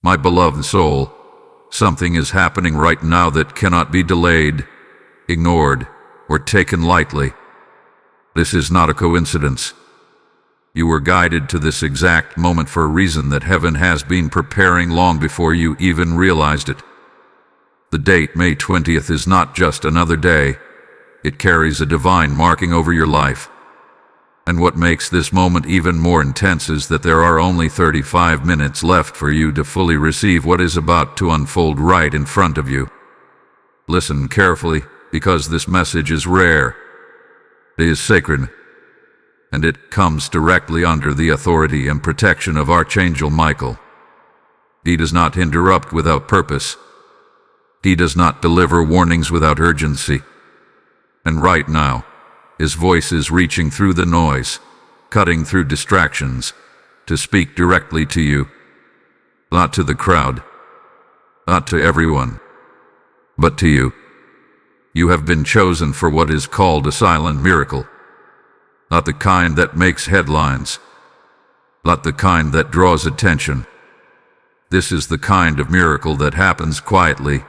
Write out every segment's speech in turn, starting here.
My beloved soul, something is happening right now that cannot be delayed, ignored, or taken lightly. This is not a coincidence. You were guided to this exact moment for a reason that heaven has been preparing long before you even realized it. The date, May 20th, is not just another day. It carries a divine marking over your life. And what makes this moment even more intense is that there are only 35 minutes left for you to fully receive what is about to unfold right in front of you. Listen carefully, because this message is rare. It is sacred, and it comes directly under the authority and protection of Archangel Michael. He does not interrupt without purpose. He does not deliver warnings without urgency. And right now, his voice is reaching through the noise, cutting through distractions, to speak directly to you. Not to the crowd, not to everyone, but to you. You have been chosen for what is called a silent miracle. Not the kind that makes headlines, not the kind that draws attention. This is the kind of miracle that happens quietly,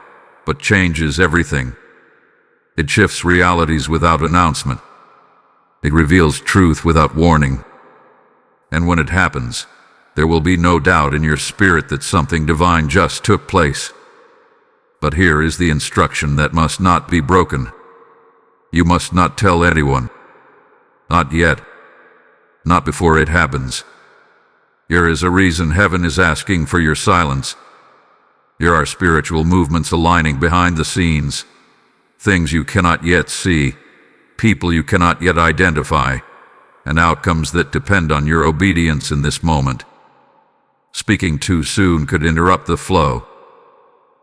but changes everything. It shifts realities without announcement. It reveals truth without warning. And when it happens, there will be no doubt in your spirit that something divine just took place. But here is the instruction that must not be broken. You must not tell anyone. Not yet. Not before it happens. Here is a reason heaven is asking for your silence. Here are spiritual movements aligning behind the scenes. Things you cannot yet see. People you cannot yet identify, and outcomes that depend on your obedience in this moment. Speaking too soon could interrupt the flow.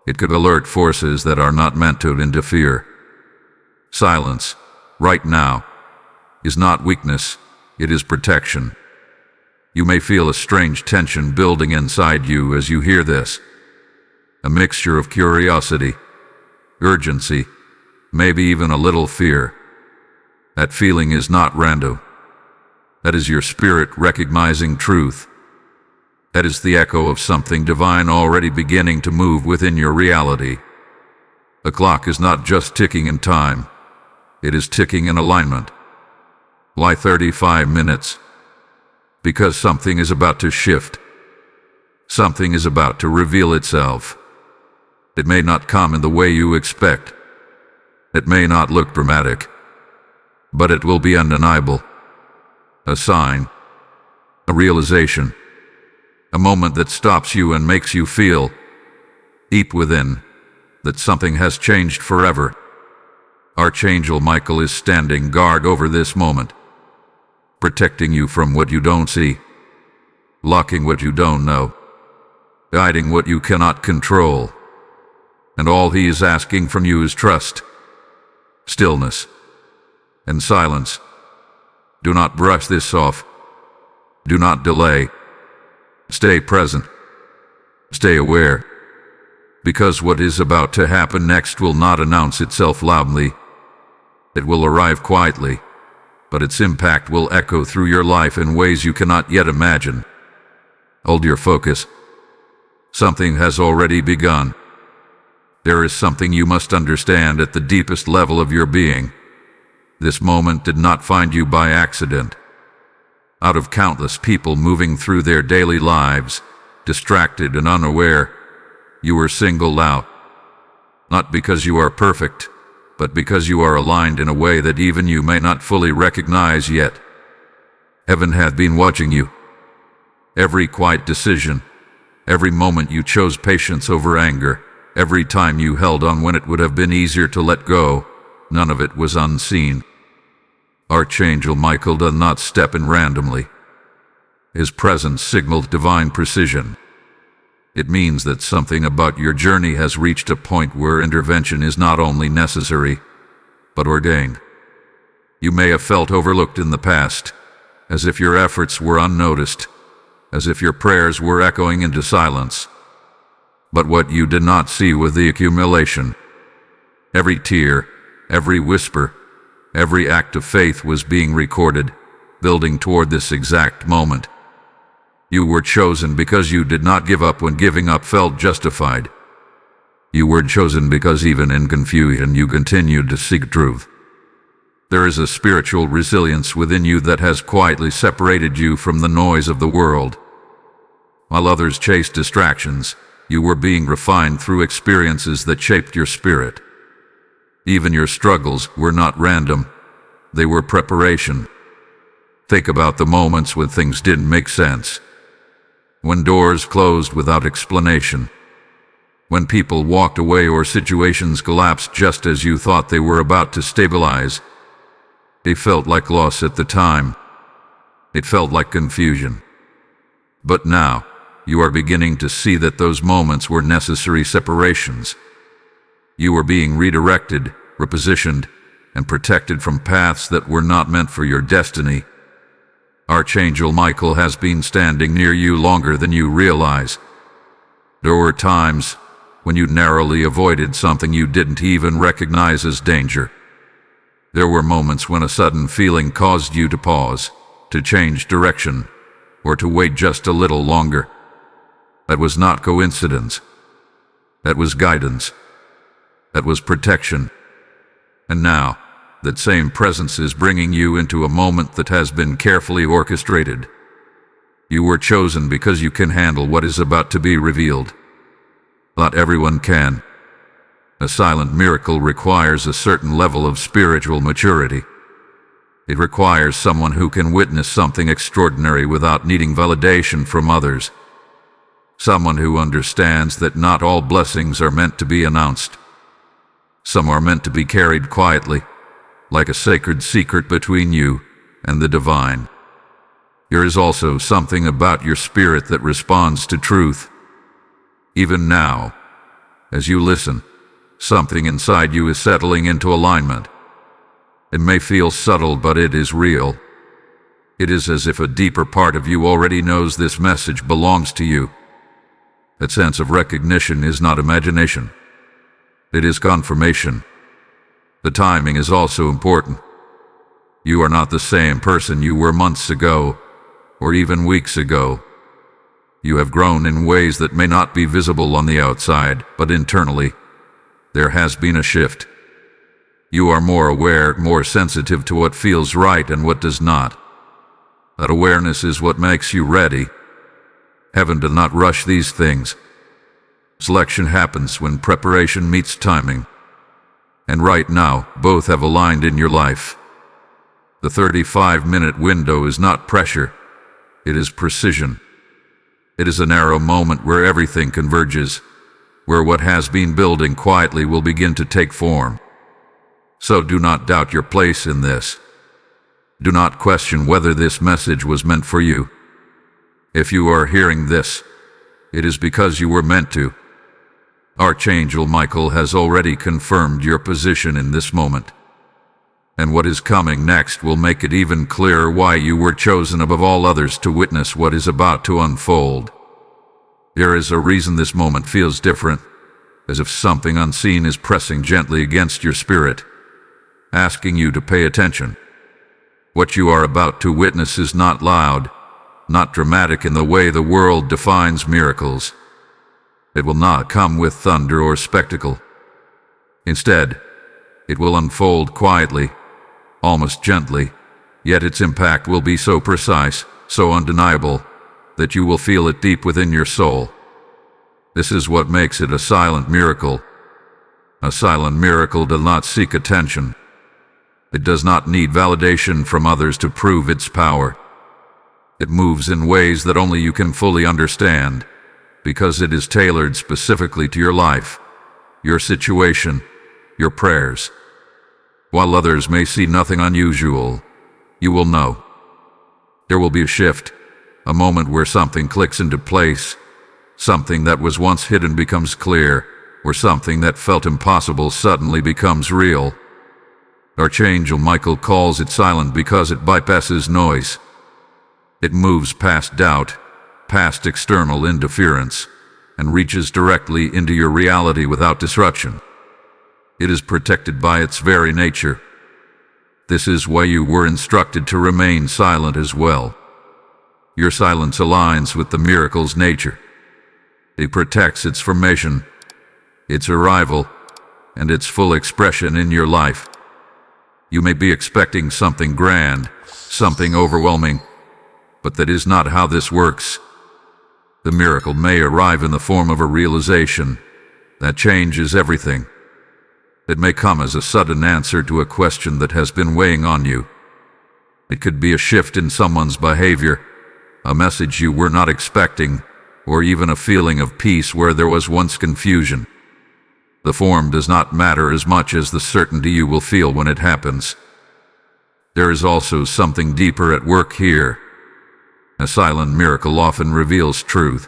It could alert forces that are not meant to interfere. Silence, right now, is not weakness, it is protection. You may feel a strange tension building inside you as you hear this. A mixture of curiosity, urgency, maybe even a little fear. That feeling is not random. That is your spirit recognizing truth. That is the echo of something divine already beginning to move within your reality. The clock is not just ticking in time. It is ticking in alignment. Why 35 minutes? Because something is about to shift. Something is about to reveal itself. It may not come in the way you expect. It may not look dramatic. But it will be undeniable. A sign, a realization, a moment that stops you and makes you feel, deep within, that something has changed forever. Archangel Michael is standing guard over this moment, protecting you from what you don't see, blocking what you don't know, guiding what you cannot control. And all he is asking from you is trust, stillness, and silence. Do not brush this off. Do not delay. Stay present. Stay aware. Because what is about to happen next will not announce itself loudly. It will arrive quietly, but its impact will echo through your life in ways you cannot yet imagine. Hold your focus. Something has already begun. There is something you must understand at the deepest level of your being. This moment did not find you by accident. Out of countless people moving through their daily lives, distracted and unaware, you were singled out. Not because you are perfect, but because you are aligned in a way that even you may not fully recognize yet. Heaven had been watching you. Every quiet decision, every moment you chose patience over anger, every time you held on when it would have been easier to let go, none of it was unseen. Archangel Michael does not step in randomly. His presence signaled divine precision. It means that something about your journey has reached a point where intervention is not only necessary, but ordained. You may have felt overlooked in the past, as if your efforts were unnoticed, as if your prayers were echoing into silence. But what you did not see was the accumulation. Every tear, every whisper, every act of faith was being recorded, building toward this exact moment. You were chosen because you did not give up when giving up felt justified. You were chosen because even in confusion you continued to seek truth. There is a spiritual resilience within you that has quietly separated you from the noise of the world. While others chased distractions, you were being refined through experiences that shaped your spirit. Even your struggles were not random. They were preparation. Think about the moments when things didn't make sense. When doors closed without explanation. When people walked away or situations collapsed just as you thought they were about to stabilize. It felt like loss at the time. It felt like confusion. But now, you are beginning to see that those moments were necessary separations. You were being redirected, repositioned, and protected from paths that were not meant for your destiny. Archangel Michael has been standing near you longer than you realize. There were times when you narrowly avoided something you didn't even recognize as danger. There were moments when a sudden feeling caused you to pause, to change direction, or to wait just a little longer. That was not coincidence. That was guidance. That was protection. And now, that same presence is bringing you into a moment that has been carefully orchestrated. You were chosen because you can handle what is about to be revealed. Not everyone can. A silent miracle requires a certain level of spiritual maturity. It requires someone who can witness something extraordinary without needing validation from others. Someone who understands that not all blessings are meant to be announced. Some are meant to be carried quietly, like a sacred secret between you and the divine. There is also something about your spirit that responds to truth. Even now, as you listen, something inside you is settling into alignment. It may feel subtle, but it is real. It is as if a deeper part of you already knows this message belongs to you. That sense of recognition is not imagination. It is confirmation. The timing is also important. You are not the same person you were months ago, or even weeks ago. You have grown in ways that may not be visible on the outside, but internally, there has been a shift. You are more aware, more sensitive to what feels right and what does not. That awareness is what makes you ready. Heaven does not rush these things. Selection happens when preparation meets timing. And right now, both have aligned in your life. The 35-minute window is not pressure. It is precision. It is a narrow moment where everything converges, where what has been building quietly will begin to take form. So do not doubt your place in this. Do not question whether this message was meant for you. If you are hearing this, it is because you were meant to. Archangel Michael has already confirmed your position in this moment. And what is coming next will make it even clearer why you were chosen above all others to witness what is about to unfold. There is a reason this moment feels different, as if something unseen is pressing gently against your spirit, asking you to pay attention. What you are about to witness is not loud, not dramatic in the way the world defines miracles. It will not come with thunder or spectacle. Instead, it will unfold quietly, almost gently, yet its impact will be so precise, so undeniable, that you will feel it deep within your soul. This is what makes it a silent miracle. A silent miracle does not seek attention. It does not need validation from others to prove its power. It moves in ways that only you can fully understand, because it is tailored specifically to your life, your situation, your prayers. While others may see nothing unusual, you will know. There will be a shift, a moment where something clicks into place, something that was once hidden becomes clear, where something that felt impossible suddenly becomes real. Archangel Michael calls it silent because it bypasses noise. It moves past doubt, past external interference, and reaches directly into your reality without disruption. It is protected by its very nature. This is why you were instructed to remain silent as well. Your silence aligns with the miracle's nature. It protects its formation, its arrival, and its full expression in your life. You may be expecting something grand, something overwhelming, but that is not how this works. The miracle may arrive in the form of a realization that changes everything. It may come as a sudden answer to a question that has been weighing on you. It could be a shift in someone's behavior, a message you were not expecting, or even a feeling of peace where there was once confusion. The form does not matter as much as the certainty you will feel when it happens. There is also something deeper at work here. A silent miracle often reveals truth.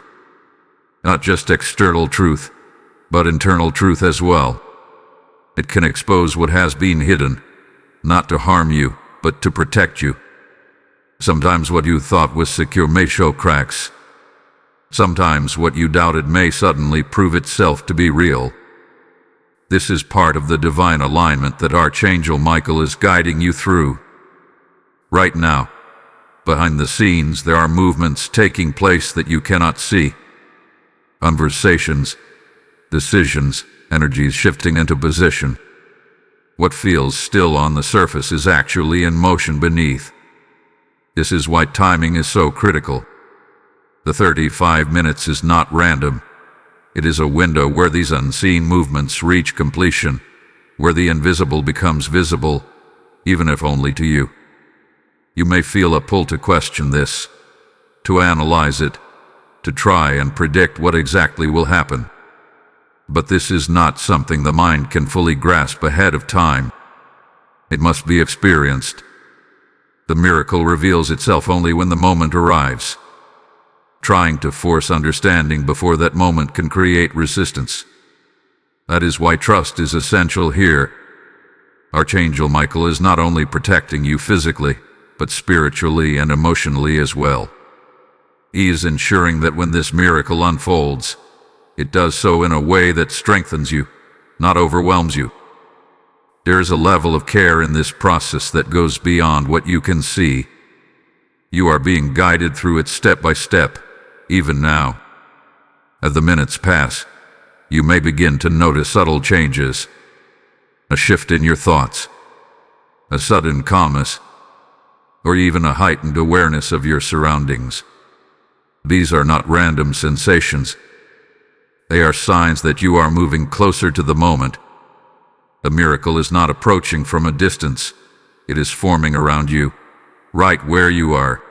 Not just external truth, but internal truth as well. It can expose what has been hidden, not to harm you, but to protect you. Sometimes what you thought was secure may show cracks. Sometimes what you doubted may suddenly prove itself to be real. This is part of the divine alignment that Archangel Michael is guiding you through. Right now, behind the scenes, there are movements taking place that you cannot see. Conversations, decisions, energies shifting into position. What feels still on the surface is actually in motion beneath. This is why timing is so critical. The 35 minutes is not random. It is a window where these unseen movements reach completion, where the invisible becomes visible, even if only to you. You may feel a pull to question this, to analyze it, to try and predict what exactly will happen. But this is not something the mind can fully grasp ahead of time. It must be experienced. The miracle reveals itself only when the moment arrives. Trying to force understanding before that moment can create resistance. That is why trust is essential here. Archangel Michael is not only protecting you physically, but spiritually and emotionally as well. He is ensuring that when this miracle unfolds, it does so in a way that strengthens you, not overwhelms you. There is a level of care in this process that goes beyond what you can see. You are being guided through it step by step, even now. As the minutes pass, you may begin to notice subtle changes. A shift in your thoughts, a sudden calmness, or even a heightened awareness of your surroundings. These are not random sensations. They are signs that you are moving closer to the moment. The miracle is not approaching from a distance. It is forming around you, right where you are.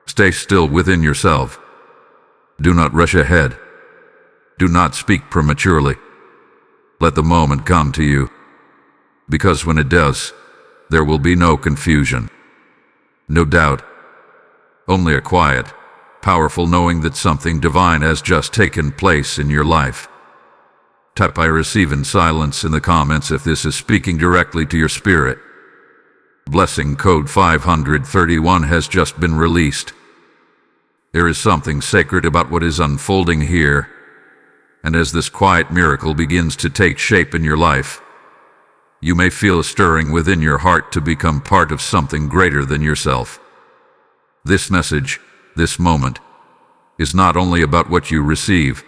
Stay still within yourself. Do not rush ahead. Do not speak prematurely. Let the moment come to you. Because when it does, there will be no confusion, no doubt, only a quiet, powerful knowing that something divine has just taken place in your life. Type "I receive" in silence in the comments if this is speaking directly to your spirit. Blessing code 531 has just been released. There is something sacred about what is unfolding here, and as this quiet miracle begins to take shape in your life, you may feel a stirring within your heart to become part of something greater than yourself. This message, this moment, is not only about what you receive,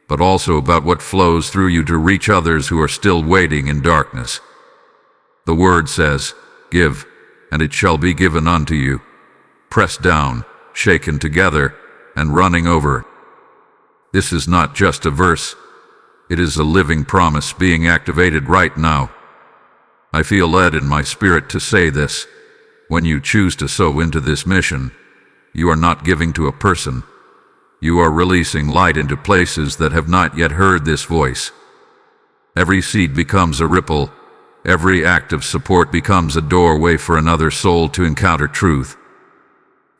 but also about what flows through you to reach others who are still waiting in darkness. The word says, "Give, and it shall be given unto you, pressed down, shaken together, and running over." This is not just a verse. It is a living promise being activated right now. I feel led in my spirit to say this. When you choose to sow into this mission, you are not giving to a person. You are releasing light into places that have not yet heard this voice. Every seed becomes a ripple. Every act of support becomes a doorway for another soul to encounter truth.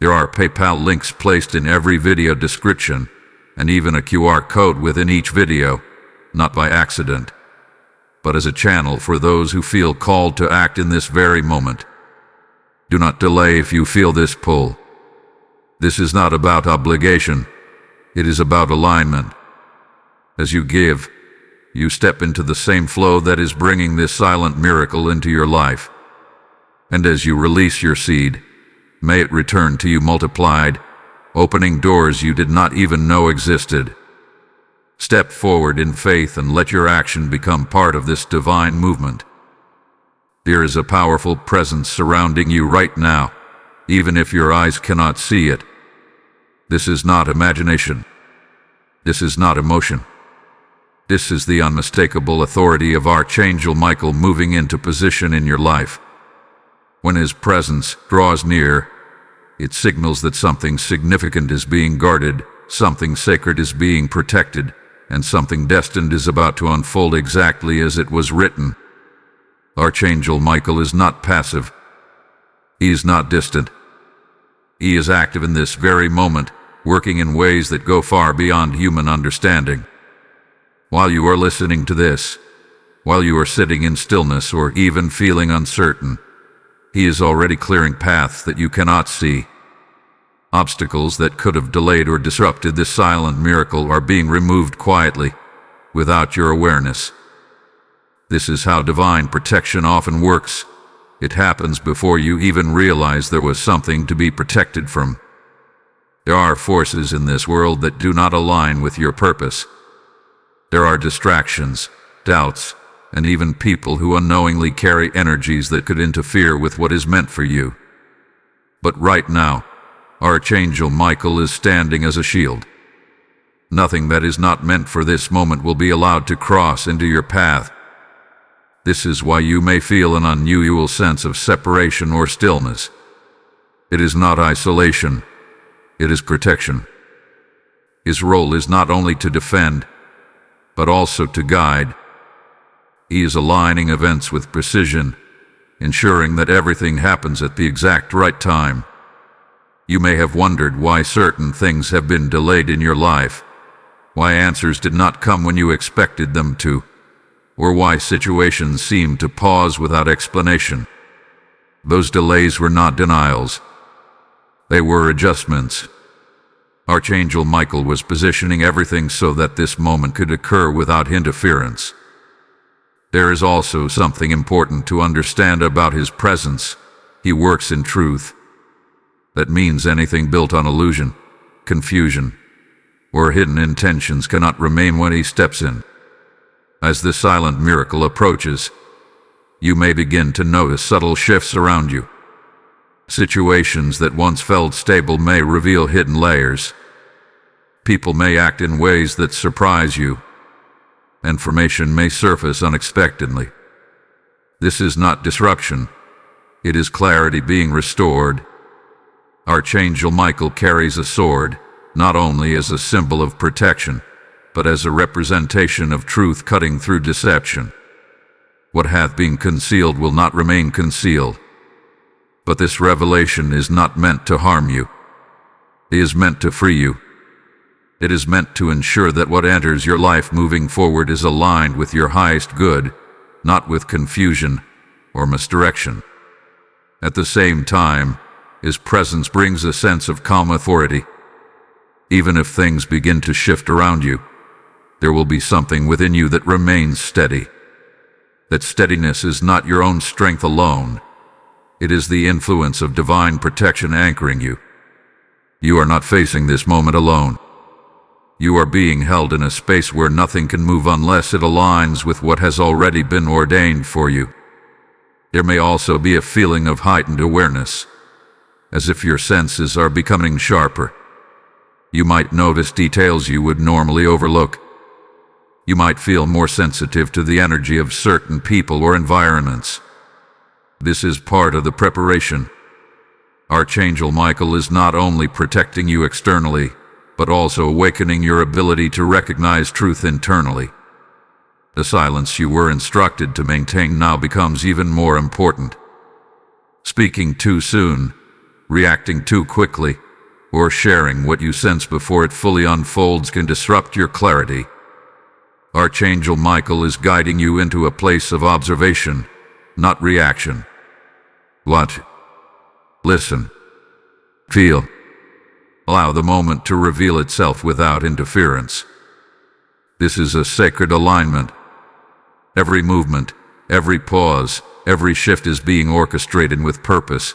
There are PayPal links placed in every video description, and even a QR code within each video, not by accident, but as a channel for those who feel called to act in this very moment. Do not delay if you feel this pull. This is not about obligation. It is about alignment. As you give, you step into the same flow that is bringing this silent miracle into your life. And as you release your seed, May it return to you multiplied, opening doors you did not even know existed. Step forward in faith and let your action become part of this divine movement. There is a powerful presence surrounding you right now, even if your eyes cannot see it. This is not imagination. This is not emotion. This is the unmistakable authority of Archangel Michael moving into position in your life. When his presence draws near, it signals that something significant is being guarded, something sacred is being protected, and something destined is about to unfold exactly as it was written. Archangel Michael is not passive. He is not distant. He is active in this very moment, working in ways that go far beyond human understanding. While you are listening to this, while you are sitting in stillness or even feeling uncertain, he is already clearing paths that you cannot see. Obstacles that could have delayed or disrupted this silent miracle are being removed quietly, without your awareness. This is how divine protection often works. It happens before you even realize there was something to be protected from. There are forces in this world that do not align with your purpose. There are distractions, doubts, and even people who unknowingly carry energies that could interfere with what is meant for you. But right now, Archangel Michael is standing as a shield. Nothing that is not meant for this moment will be allowed to cross into your path. This is why you may feel an unusual sense of separation or stillness. It is not isolation, it is protection. His role is not only to defend, but also to guide. He is aligning events with precision, ensuring that everything happens at the exact right time. You may have wondered why certain things have been delayed in your life, why answers did not come when you expected them to, or why situations seemed to pause without explanation. Those delays were not denials. They were adjustments. Archangel Michael was positioning everything so that this moment could occur without interference. There is also something important to understand about his presence. He works in truth. That means anything built on illusion, confusion, or hidden intentions cannot remain when he steps in. As the silent miracle approaches, you may begin to notice subtle shifts around you. Situations that once felt stable may reveal hidden layers. People may act in ways that surprise you. Information may surface unexpectedly. This is not disruption. It is clarity being restored. Archangel Michael carries a sword, not only as a symbol of protection, but as a representation of truth cutting through deception. What hath been concealed will not remain concealed. But this revelation is not meant to harm you. It is meant to free you. It is meant to ensure that what enters your life moving forward is aligned with your highest good, not with confusion or misdirection. At the same time, his presence brings a sense of calm authority. Even if things begin to shift around you, there will be something within you that remains steady. That steadiness is not your own strength alone. It is the influence of divine protection anchoring you. You are not facing this moment alone. You are being held in a space where nothing can move unless it aligns with what has already been ordained for you. There may also be a feeling of heightened awareness, as if your senses are becoming sharper. You might notice details you would normally overlook. You might feel more sensitive to the energy of certain people or environments. This is part of the preparation. Archangel Michael is not only protecting you externally, but also awakening your ability to recognize truth internally. The silence you were instructed to maintain now becomes even more important. Speaking too soon, reacting too quickly, or sharing what you sense before it fully unfolds can disrupt your clarity. Archangel Michael is guiding you into a place of observation, not reaction. Watch. Listen. Feel. Allow the moment to reveal itself without interference. This is a sacred alignment. Every movement, every pause, every shift is being orchestrated with purpose.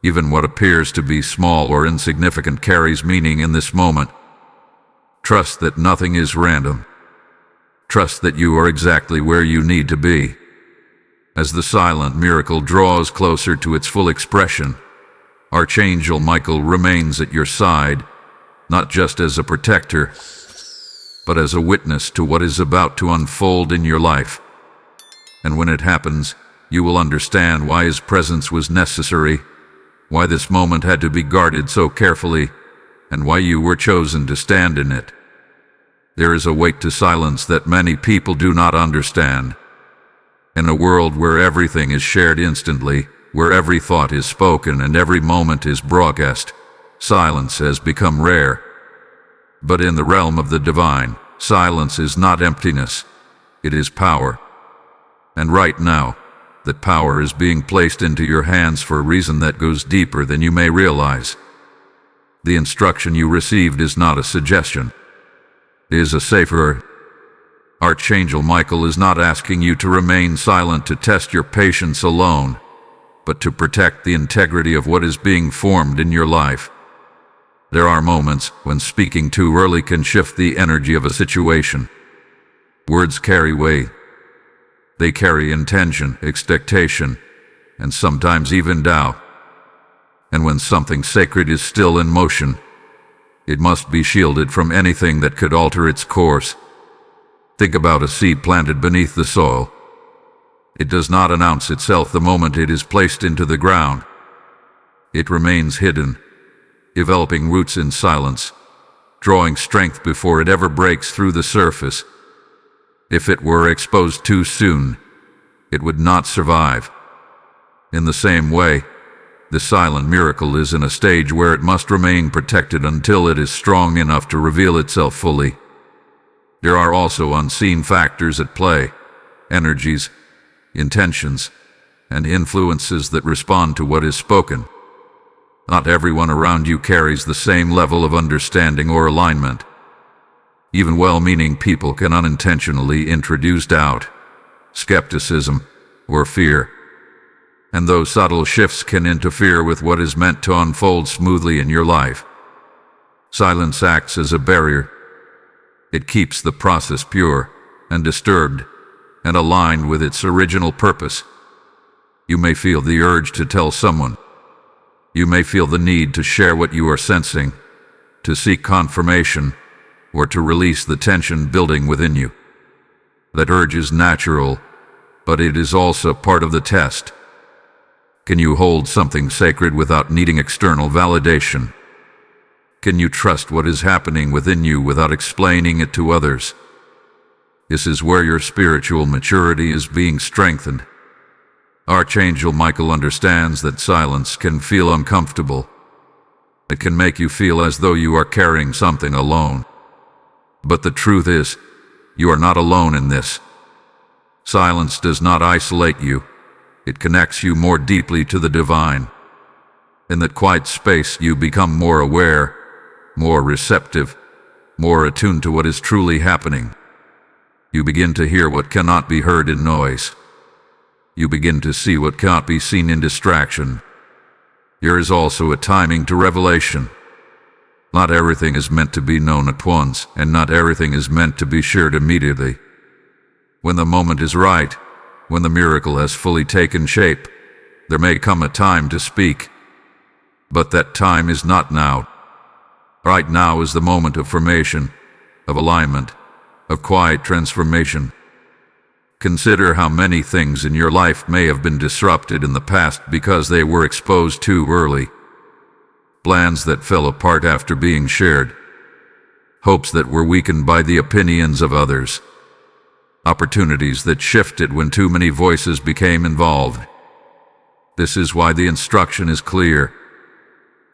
Even what appears to be small or insignificant carries meaning in this moment. Trust that nothing is random. Trust that you are exactly where you need to be. As the silent miracle draws closer to its full expression, Archangel Michael remains at your side, not just as a protector, but as a witness to what is about to unfold in your life. And when it happens, you will understand why his presence was necessary, why this moment had to be guarded so carefully, and why you were chosen to stand in it. There is a weight to silence that many people do not understand. In a world where everything is shared instantly, where every thought is spoken and every moment is broadcast, silence has become rare. But in the realm of the divine, silence is not emptiness, it is power. And right now, that power is being placed into your hands for a reason that goes deeper than you may realize. The instruction you received is not a suggestion. It is a safer. Archangel Michael is not asking you to remain silent to test your patience alone, but to protect the integrity of what is being formed in your life. There are moments when speaking too early can shift the energy of a situation. Words carry weight. They carry intention, expectation, and sometimes even doubt. And when something sacred is still in motion, it must be shielded from anything that could alter its course. Think about a seed planted beneath the soil. It does not announce itself the moment it is placed into the ground. It remains hidden, developing roots in silence, drawing strength before it ever breaks through the surface. If it were exposed too soon, it would not survive. In the same way, the silent miracle is in a stage where it must remain protected until it is strong enough to reveal itself fully. There are also unseen factors at play, energies, intentions, and influences that respond to what is spoken. Not everyone around you carries the same level of understanding or alignment. Even well-meaning people can unintentionally introduce doubt, skepticism, or fear. And those subtle shifts can interfere with what is meant to unfold smoothly in your life. Silence acts as a barrier. It keeps the process pure, undisturbed, and aligned with its original purpose. You may feel the urge to tell someone. You may feel the need to share what you are sensing, to seek confirmation, or to release the tension building within you. That urge is natural, but it is also part of the test. Can you hold something sacred without needing external validation? Can you trust what is happening within you without explaining it to others? This is where your spiritual maturity is being strengthened. Archangel Michael understands that silence can feel uncomfortable. It can make you feel as though you are carrying something alone. But the truth is, you are not alone in this. Silence does not isolate you. It connects you more deeply to the divine. In that quiet space, you become more aware, more receptive, more attuned to what is truly happening. You begin to hear what cannot be heard in noise. You begin to see what cannot be seen in distraction. There is also a timing to revelation. Not everything is meant to be known at once, and not everything is meant to be shared immediately. When the moment is right, when the miracle has fully taken shape, there may come a time to speak. But that time is not now. Right now is the moment of formation, of alignment, of quiet transformation. Consider how many things in your life may have been disrupted in the past because they were exposed too early. Plans that fell apart after being shared. Hopes that were weakened by the opinions of others. Opportunities that shifted when too many voices became involved. This is why the instruction is clear.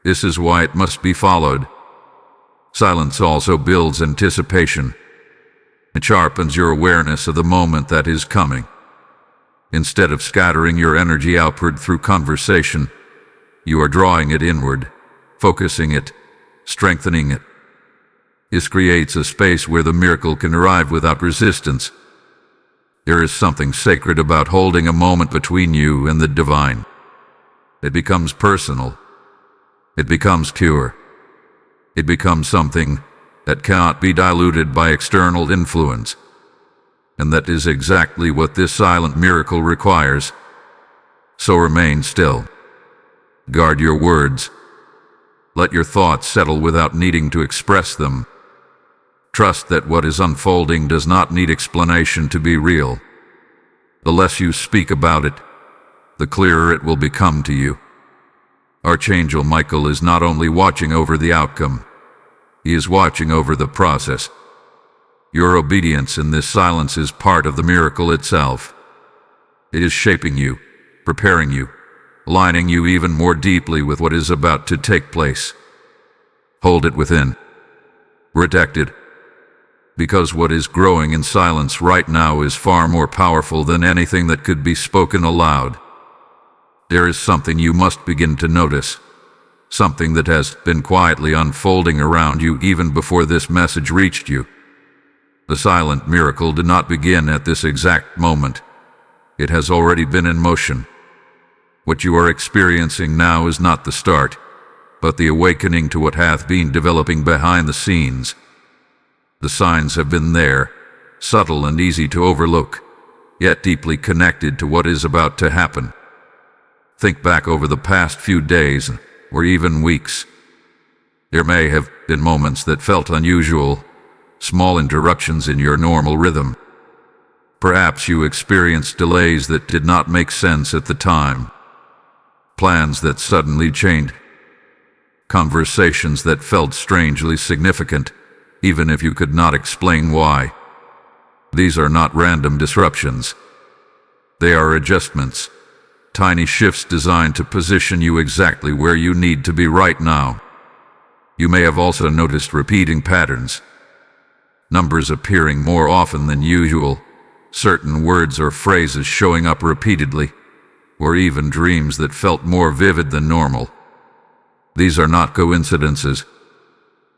This is why it must be followed. Silence also builds anticipation. It sharpens your awareness of the moment that is coming. Instead of scattering your energy outward through conversation, you are drawing it inward, focusing it, strengthening it. This creates a space where the miracle can arrive without resistance. There is something sacred about holding a moment between you and the divine. It becomes personal. It becomes pure. It becomes something that cannot be diluted by external influence. And that is exactly what this silent miracle requires. So remain still. Guard your words. Let your thoughts settle without needing to express them. Trust that what is unfolding does not need explanation to be real. The less you speak about it, the clearer it will become to you. Archangel Michael is not only watching over the outcome, he is watching over the process. Your obedience in this silence is part of the miracle itself. It is shaping you, preparing you, aligning you even more deeply with what is about to take place. Hold it within. Protect it. Because what is growing in silence right now is far more powerful than anything that could be spoken aloud. There is something you must begin to notice. Something that has been quietly unfolding around you even before this message reached you. The silent miracle did not begin at this exact moment. It has already been in motion. What you are experiencing now is not the start, but the awakening to what hath been developing behind the scenes. The signs have been there, subtle and easy to overlook, yet deeply connected to what is about to happen. Think back over the past few days, or even weeks. There may have been moments that felt unusual, small interruptions in your normal rhythm. Perhaps you experienced delays that did not make sense at the time. Plans that suddenly changed. Conversations that felt strangely significant, even if you could not explain why. These are not random disruptions. They are adjustments, tiny shifts designed to position you exactly where you need to be right now. You may have also noticed repeating patterns. Numbers appearing more often than usual, certain words or phrases showing up repeatedly, or even dreams that felt more vivid than normal. These are not coincidences.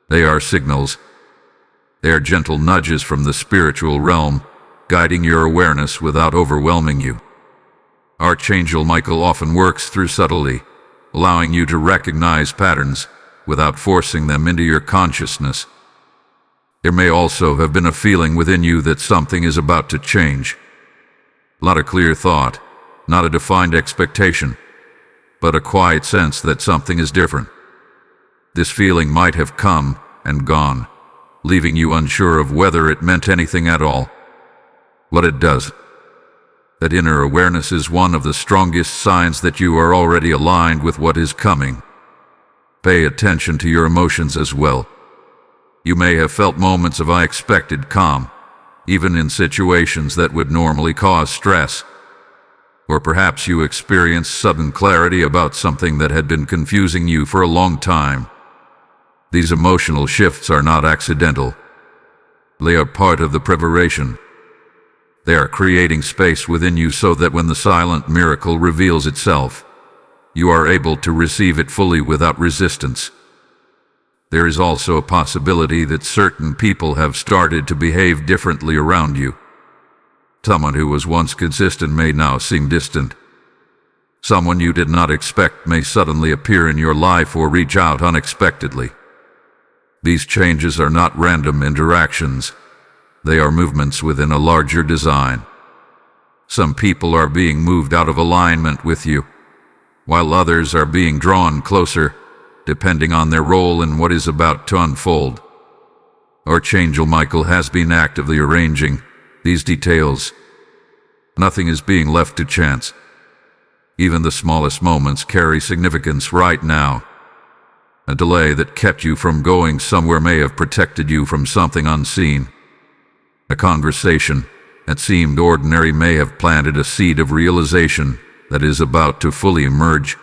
They are signals. They are gentle nudges from the spiritual realm, guiding your awareness without overwhelming you. Archangel Michael often works through subtlety, allowing you to recognize patterns without forcing them into your consciousness. There may also have been a feeling within you that something is about to change. Not a clear thought, not a defined expectation, but a quiet sense that something is different. This feeling might have come and gone, leaving you unsure of whether it meant anything at all. What it does. That inner awareness is one of the strongest signs that you are already aligned with what is coming. Pay attention to your emotions as well. You may have felt moments of unexpected calm, even in situations that would normally cause stress. Or perhaps you experienced sudden clarity about something that had been confusing you for a long time. These emotional shifts are not accidental. They are part of the preparation. They are creating space within you so that when the silent miracle reveals itself, you are able to receive it fully without resistance. There is also a possibility that certain people have started to behave differently around you. Someone who was once consistent may now seem distant. Someone you did not expect may suddenly appear in your life or reach out unexpectedly. These changes are not random interactions. They are movements within a larger design. Some people are being moved out of alignment with you, while others are being drawn closer, depending on their role in what is about to unfold. Archangel Michael has been actively arranging these details. Nothing is being left to chance. Even the smallest moments carry significance right now. A delay that kept you from going somewhere may have protected you from something unseen. A conversation that seemed ordinary may have planted a seed of realization that is about to fully emerge.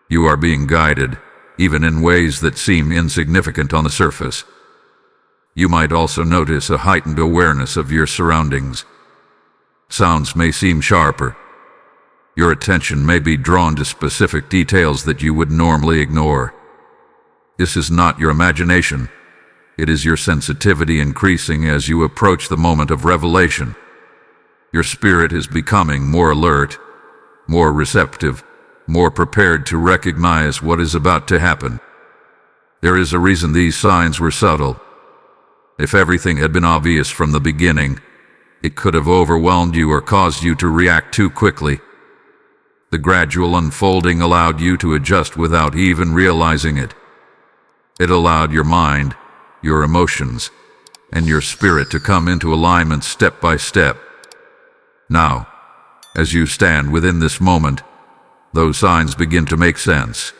You are being guided, even in ways that seem insignificant on the surface. You might also notice a heightened awareness of your surroundings. Sounds may seem sharper. Your attention may be drawn to specific details that you would normally ignore. This is not your imagination. It is your sensitivity increasing as you approach the moment of revelation. Your spirit is becoming more alert, more receptive, more prepared to recognize what is about to happen. There is a reason these signs were subtle. If everything had been obvious from the beginning, it could have overwhelmed you or caused you to react too quickly. The gradual unfolding allowed you to adjust without even realizing it. It allowed your mind, your emotions, and your spirit to come into alignment step by step. Now, as you stand within this moment, those signs begin to make sense.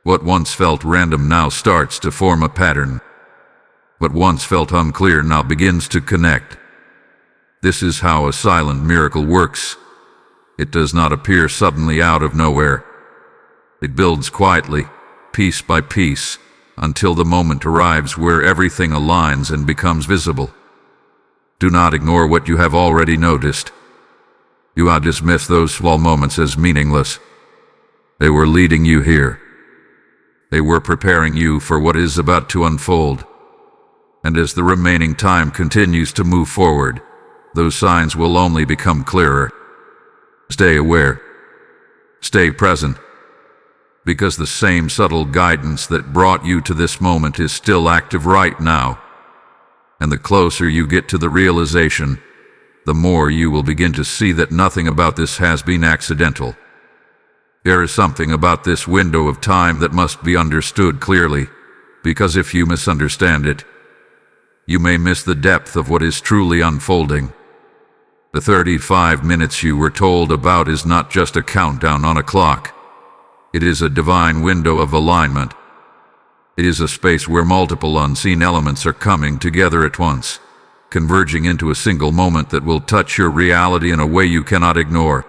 What once felt random now starts to form a pattern. What once felt unclear now begins to connect. This is how a silent miracle works. It does not appear suddenly out of nowhere. It builds quietly, piece by piece, until the moment arrives where everything aligns and becomes visible. Do not ignore what you have already noticed. Do not dismiss those small moments as meaningless. They were leading you here. They were preparing you for what is about to unfold. And as the remaining time continues to move forward, those signs will only become clearer. Stay aware. Stay present. Because the same subtle guidance that brought you to this moment is still active right now. And the closer you get to the realization, the more you will begin to see that nothing about this has been accidental. There is something about this window of time that must be understood clearly, because if you misunderstand it, you may miss the depth of what is truly unfolding. The 35 minutes you were told about is not just a countdown on a clock. It is a divine window of alignment. It is a space where multiple unseen elements are coming together at once, converging into a single moment that will touch your reality in a way you cannot ignore.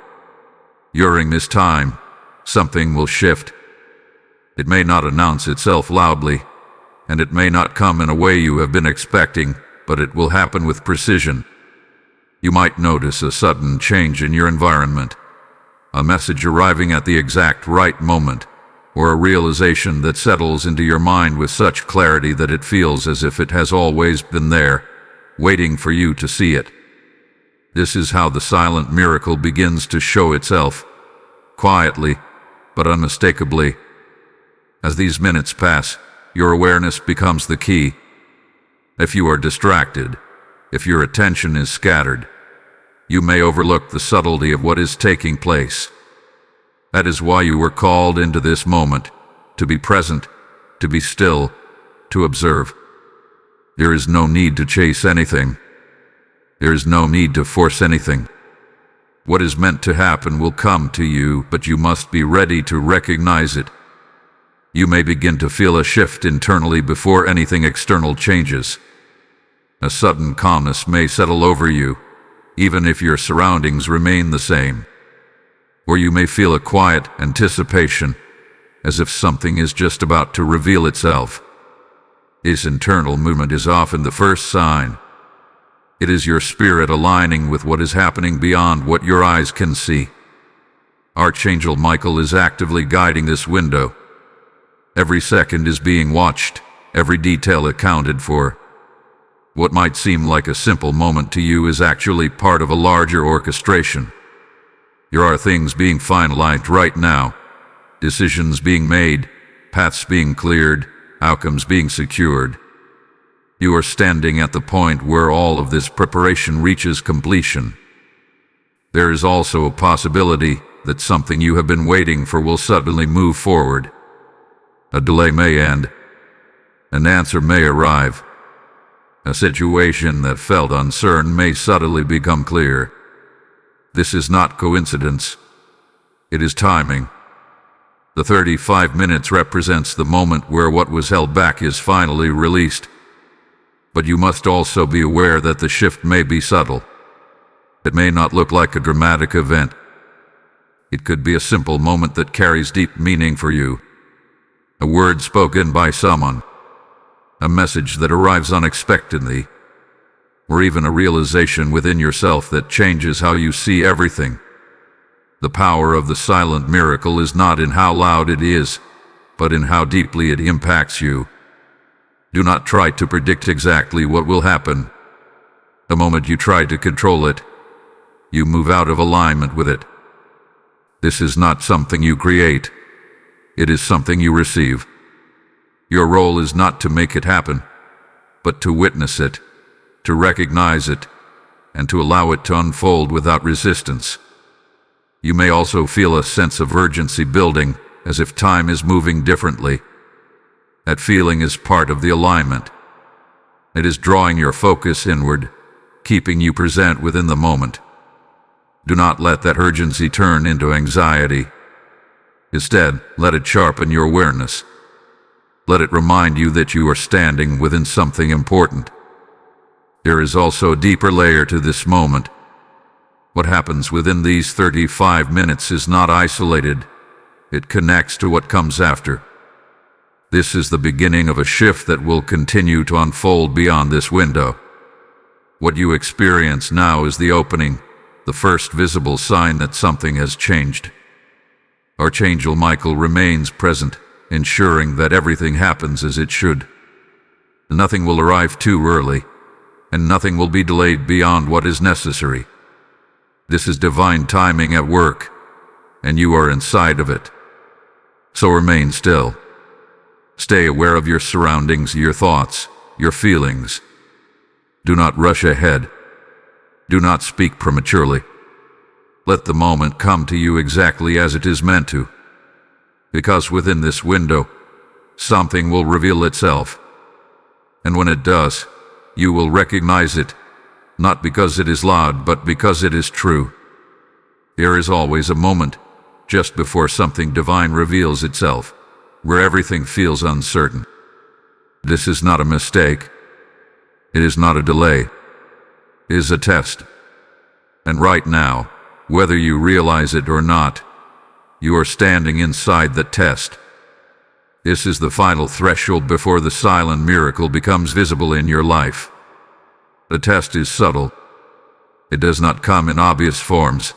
During this time, something will shift. It may not announce itself loudly, and it may not come in a way you have been expecting, but it will happen with precision. You might notice a sudden change in your environment, a message arriving at the exact right moment, or a realization that settles into your mind with such clarity that it feels as if it has always been there, waiting for you to see it. This is how the silent miracle begins to show itself, quietly, but unmistakably. As these minutes pass, your awareness becomes the key. If you are distracted, if your attention is scattered, you may overlook the subtlety of what is taking place. That is why you were called into this moment, to be present, to be still, to observe. There is no need to chase anything. There is no need to force anything. What is meant to happen will come to you, but you must be ready to recognize it. You may begin to feel a shift internally before anything external changes. A sudden calmness may settle over you, even if your surroundings remain the same. Or you may feel a quiet anticipation, as if something is just about to reveal itself. This internal movement is often the first sign. It is your spirit aligning with what is happening beyond what your eyes can see. Archangel Michael is actively guiding this window. Every second is being watched, every detail accounted for. What might seem like a simple moment to you is actually part of a larger orchestration. There are things being finalized right now, decisions being made, paths being cleared, outcomes being secured. You are standing at the point where all of this preparation reaches completion. There is also a possibility that something you have been waiting for will suddenly move forward. A delay may end. An answer may arrive. A situation that felt uncertain may suddenly become clear. This is not coincidence. It is timing. The 35 minutes represents the moment where what was held back is finally released. But you must also be aware that the shift may be subtle. It may not look like a dramatic event. It could be a simple moment that carries deep meaning for you. A word spoken by someone, a message that arrives unexpectedly, or even a realization within yourself that changes how you see everything. The power of the silent miracle is not in how loud it is, but in how deeply it impacts you. Do not try to predict exactly what will happen. The moment you try to control it, you move out of alignment with it. This is not something you create. It is something you receive. Your role is not to make it happen, but to witness it, to recognize it, and to allow it to unfold without resistance. You may also feel a sense of urgency building, as if time is moving differently. That feeling is part of the alignment. It is drawing your focus inward, keeping you present within the moment. Do not let that urgency turn into anxiety. Instead, let it sharpen your awareness. Let it remind you that you are standing within something important. There is also a deeper layer to this moment. What happens within these 35 minutes is not isolated. It connects to what comes after. This is the beginning of a shift that will continue to unfold beyond this window. What you experience now is the opening, the first visible sign that something has changed. Archangel Michael remains present, ensuring that everything happens as it should. Nothing will arrive too early, and nothing will be delayed beyond what is necessary. This is divine timing at work, and you are inside of it. So remain still. Stay aware of your surroundings, your thoughts, your feelings. Do not rush ahead. Do not speak prematurely. Let the moment come to you exactly as it is meant to. Because within this window, something will reveal itself. And when it does, you will recognize it, not because it is loud, but because it is true. There is always a moment, just before something divine reveals itself, where everything feels uncertain. This is not a mistake. It is not a delay. It is a test. And right now, whether you realize it or not, you are standing inside the test. This is the final threshold before the silent miracle becomes visible in your life. The test is subtle. It does not come in obvious forms.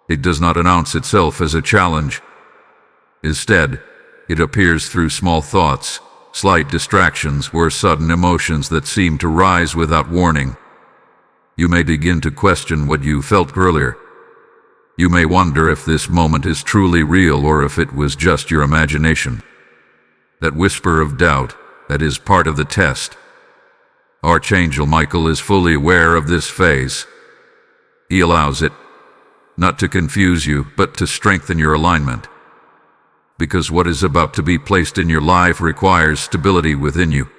It does not announce itself as a challenge. Instead, it appears through small thoughts, slight distractions, or sudden emotions that seem to rise without warning. You may begin to question what you felt earlier. You may wonder if this moment is truly real or if it was just your imagination. That whisper of doubt, that is part of the test. Archangel Michael is fully aware of this phase. He allows it, not to confuse you, but to strengthen your alignment. Because what is about to be placed in your life requires stability within you.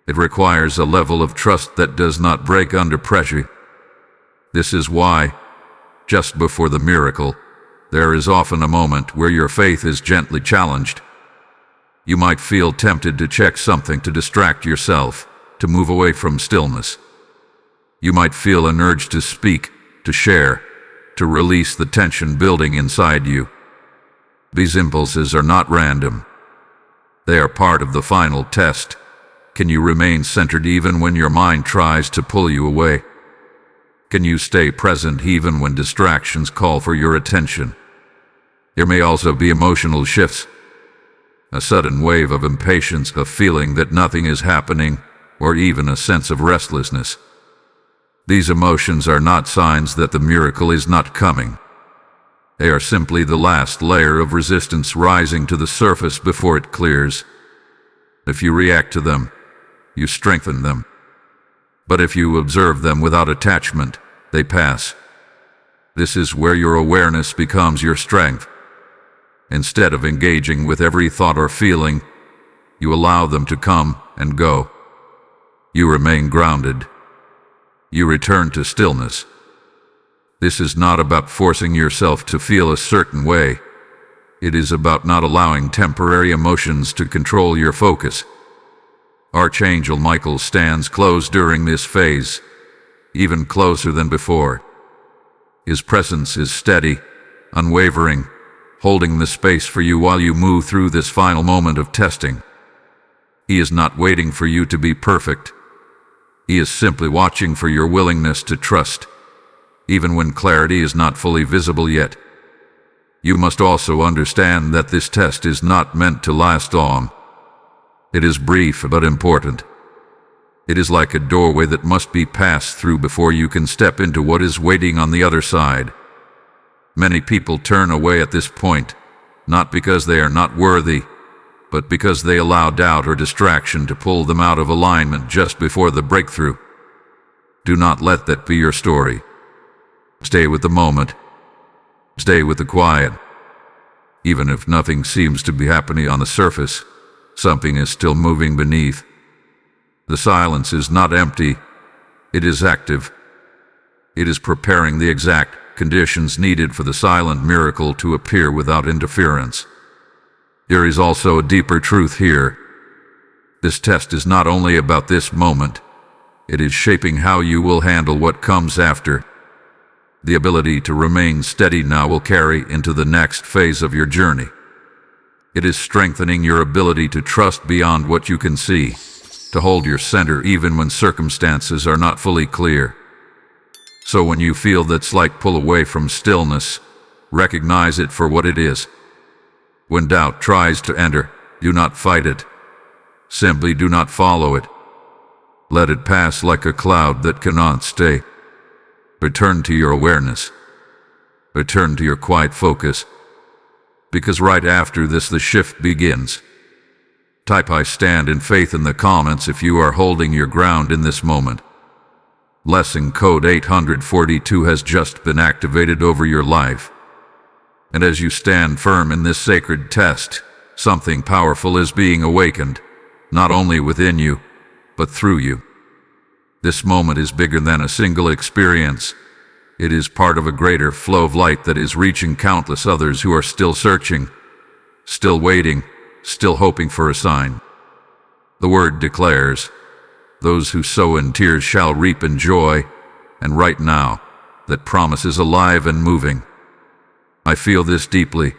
It requires a level of trust that does not break under pressure. This is why, just before the miracle, there is often a moment where your faith is gently challenged. You might feel tempted to check something to distract yourself, to move away from stillness. You might feel an urge to speak, to share, to release the tension building inside you. These impulses are not random. They are part of the final test. Can you remain centered even when your mind tries to pull you away? Can you stay present even when distractions call for your attention? There may also be emotional shifts. A sudden wave of impatience, a feeling that nothing is happening, or even a sense of restlessness. These emotions are not signs that the miracle is not coming. They are simply the last layer of resistance rising to the surface before it clears. If you react to them, you strengthen them. But if you observe them without attachment, they pass. This is where your awareness becomes your strength. Instead of engaging with every thought or feeling, you allow them to come and go. You remain grounded. You return to stillness. This is not about forcing yourself to feel a certain way. It is about not allowing temporary emotions to control your focus. Archangel Michael stands close during this phase, even closer than before. His presence is steady, unwavering, holding the space for you while you move through this final moment of testing. He is not waiting for you to be perfect. He is simply watching for your willingness to trust, even when clarity is not fully visible yet. You must also understand that this test is not meant to last long. It is brief but important. It is like a doorway that must be passed through before you can step into what is waiting on the other side. Many people turn away at this point, not because they are not worthy, but because they allow doubt or distraction to pull them out of alignment just before the breakthrough. Do not let that be your story. Stay with the moment. Stay with the quiet. Even if nothing seems to be happening on the surface, something is still moving beneath. The silence is not empty. It is active. It is preparing the exact conditions needed for the silent miracle to appear without interference. There is also a deeper truth here. This test is not only about this moment. It is shaping how you will handle what comes after. The ability to remain steady now will carry into the next phase of your journey. It is strengthening your ability to trust beyond what you can see, to hold your center even when circumstances are not fully clear. So when you feel that slight pull away from stillness, recognize it for what it is. When doubt tries to enter, do not fight it. Simply do not follow it. Let it pass like a cloud that cannot stay. Return to your awareness. Return to your quiet focus. Because right after this, the shift begins. Type "I stand in faith" in the comments if you are holding your ground in this moment. Lesson code 842 has just been activated over your life. And as you stand firm in this sacred test, something powerful is being awakened, not only within you, but through you. This moment is bigger than a single experience. It is part of a greater flow of light that is reaching countless others who are still searching, still waiting, still hoping for a sign. The word declares, "Those who sow in tears shall reap in joy," and right now, that promise is alive and moving. I feel this deeply.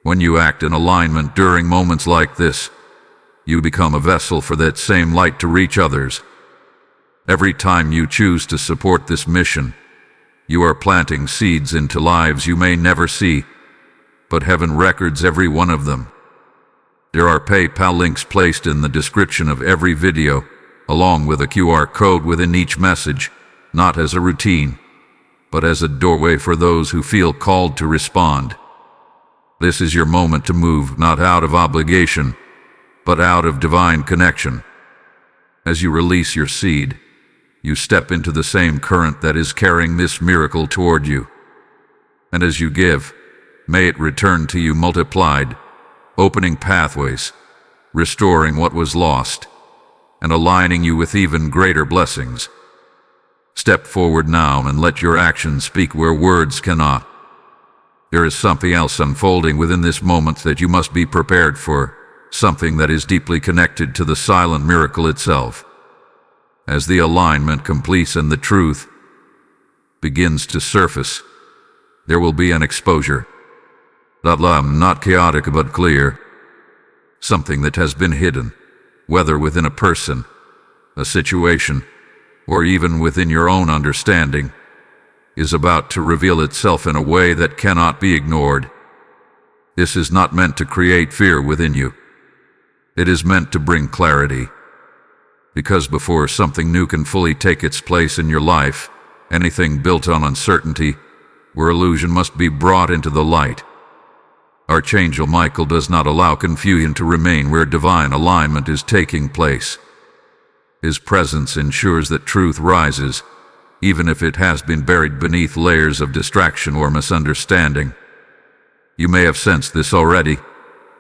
When you act in alignment during moments like this, you become a vessel for that same light to reach others. Every time you choose to support this mission, you are planting seeds into lives you may never see, but heaven records every one of them. There are PayPal links placed in the description of every video, along with a QR code within each message, not as a routine, but as a doorway for those who feel called to respond. This is your moment to move, not out of obligation, but out of divine connection. As you release your seed, you step into the same current that is carrying this miracle toward you. And as you give, may it return to you multiplied, opening pathways, restoring what was lost, and aligning you with even greater blessings. Step forward now and let your actions speak where words cannot. There is something else unfolding within this moment that you must be prepared for, something that is deeply connected to the silent miracle itself. As the alignment completes and the truth begins to surface, there will be an exposure. Not chaotic but clear. Something that has been hidden, whether within a person, a situation, or even within your own understanding, is about to reveal itself in a way that cannot be ignored. This is not meant to create fear within you. It is meant to bring clarity. Because before something new can fully take its place in your life, anything built on uncertainty or illusion must be brought into the light. Archangel Michael does not allow confusion to remain where divine alignment is taking place. His presence ensures that truth rises, even if it has been buried beneath layers of distraction or misunderstanding. You may have sensed this already,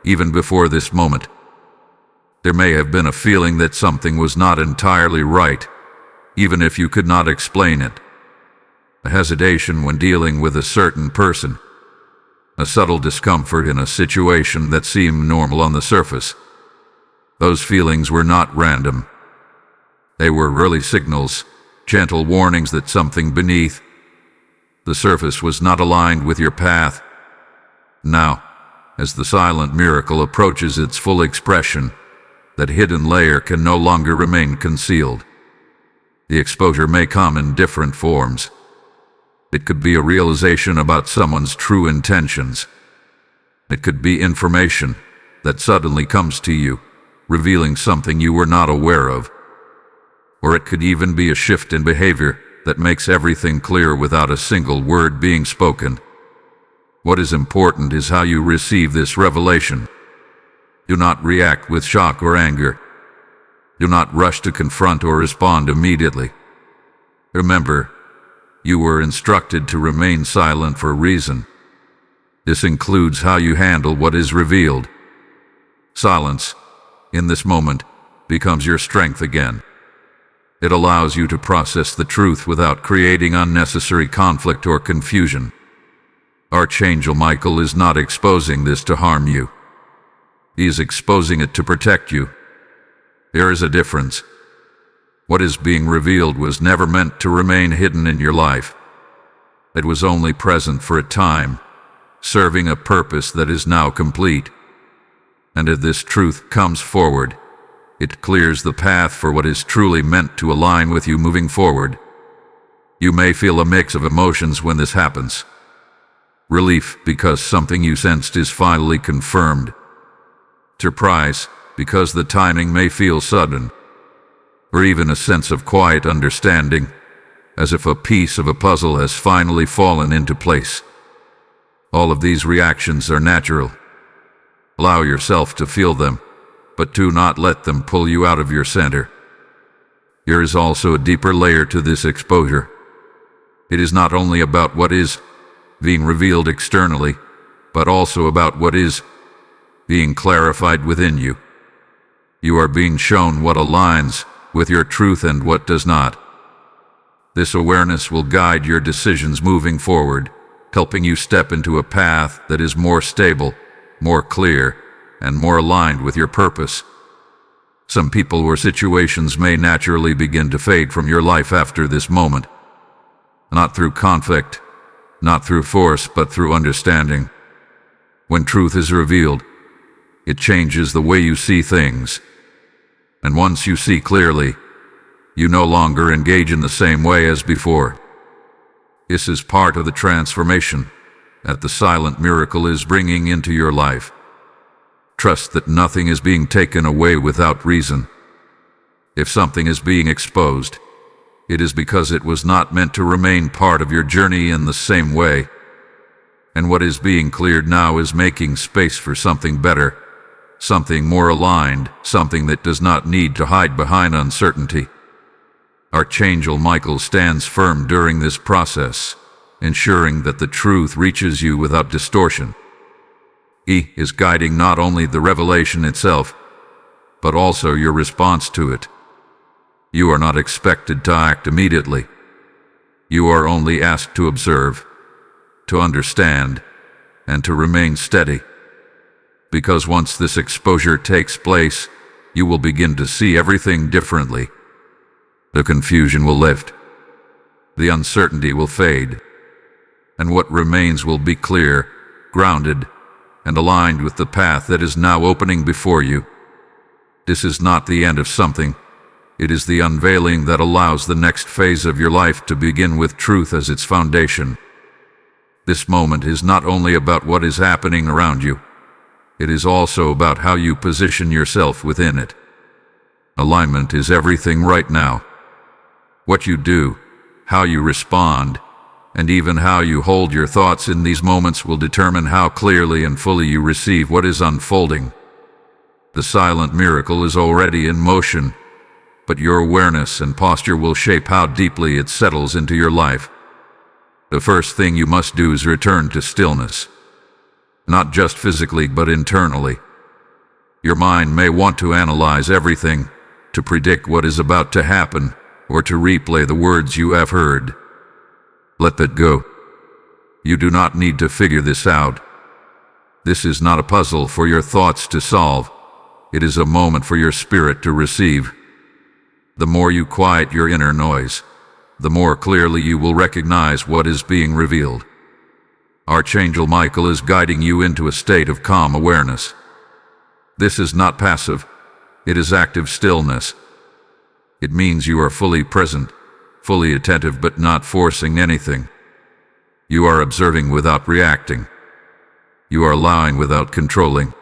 even before this moment. There may have been a feeling that something was not entirely right, even if you could not explain it. A hesitation when dealing with a certain person. A subtle discomfort in a situation that seemed normal on the surface. Those feelings were not random. They were early signals, gentle warnings that something beneath the surface was not aligned with your path. Now, as the silent miracle approaches its full expression, that hidden layer can no longer remain concealed. The exposure may come in different forms. It could be a realization about someone's true intentions. It could be information that suddenly comes to you, revealing something you were not aware of. Or it could even be a shift in behavior that makes everything clear without a single word being spoken. What is important is how you receive this revelation. Do not react with shock or anger. Do not rush to confront or respond immediately. Remember, you were instructed to remain silent for a reason. This includes how you handle what is revealed. Silence, in this moment, becomes your strength again. It allows you to process the truth without creating unnecessary conflict or confusion. Archangel Michael is not exposing this to harm you. He is exposing it to protect you. There is a difference. What is being revealed was never meant to remain hidden in your life. It was only present for a time, serving a purpose that is now complete. And as this truth comes forward, it clears the path for what is truly meant to align with you moving forward. You may feel a mix of emotions when this happens. Relief because something you sensed is finally confirmed. Surprise because the timing may feel sudden. Or even a sense of quiet understanding, as if a piece of a puzzle has finally fallen into place. All of these reactions are natural. Allow yourself to feel them, but do not let them pull you out of your center. There is also a deeper layer to this exposure. It is not only about what is being revealed externally, but also about what is being clarified within you. You are being shown what aligns with your truth and what does not. This awareness will guide your decisions moving forward, helping you step into a path that is more stable, more clear, and more aligned with your purpose. Some people or situations may naturally begin to fade from your life after this moment. Not through conflict, not through force, but through understanding. When truth is revealed, it changes the way you see things. And once you see clearly, you no longer engage in the same way as before. This is part of the transformation that the silent miracle is bringing into your life. Trust that nothing is being taken away without reason. If something is being exposed, it is because it was not meant to remain part of your journey in the same way. And what is being cleared now is making space for something better, something more aligned, something that does not need to hide behind uncertainty. Archangel Michael stands firm during this process, ensuring that the truth reaches you without distortion. He is guiding not only the revelation itself, but also your response to it. You are not expected to act immediately. You are only asked to observe, to understand, and to remain steady. Because once this exposure takes place, you will begin to see everything differently. The confusion will lift. The uncertainty will fade. And what remains will be clear, grounded, and aligned with the path that is now opening before you. This is not the end of something. It is the unveiling that allows the next phase of your life to begin with truth as its foundation. This moment is not only about what is happening around you. It is also about how you position yourself within it. Alignment is everything right now. What you do, how you respond, and even how you hold your thoughts in these moments will determine how clearly and fully you receive what is unfolding. The silent miracle is already in motion, but your awareness and posture will shape how deeply it settles into your life. The first thing you must do is return to stillness. Not just physically, but internally. Your mind may want to analyze everything, to predict what is about to happen, or to replay the words you have heard. Let that go. You do not need to figure this out. This is not a puzzle for your thoughts to solve. It is a moment for your spirit to receive. The more you quiet your inner noise, the more clearly you will recognize what is being revealed. Archangel Michael is guiding you into a state of calm awareness. This is not passive. It is active stillness. It means you are fully present, fully attentive, but not forcing anything. You are observing without reacting. You are allowing without controlling.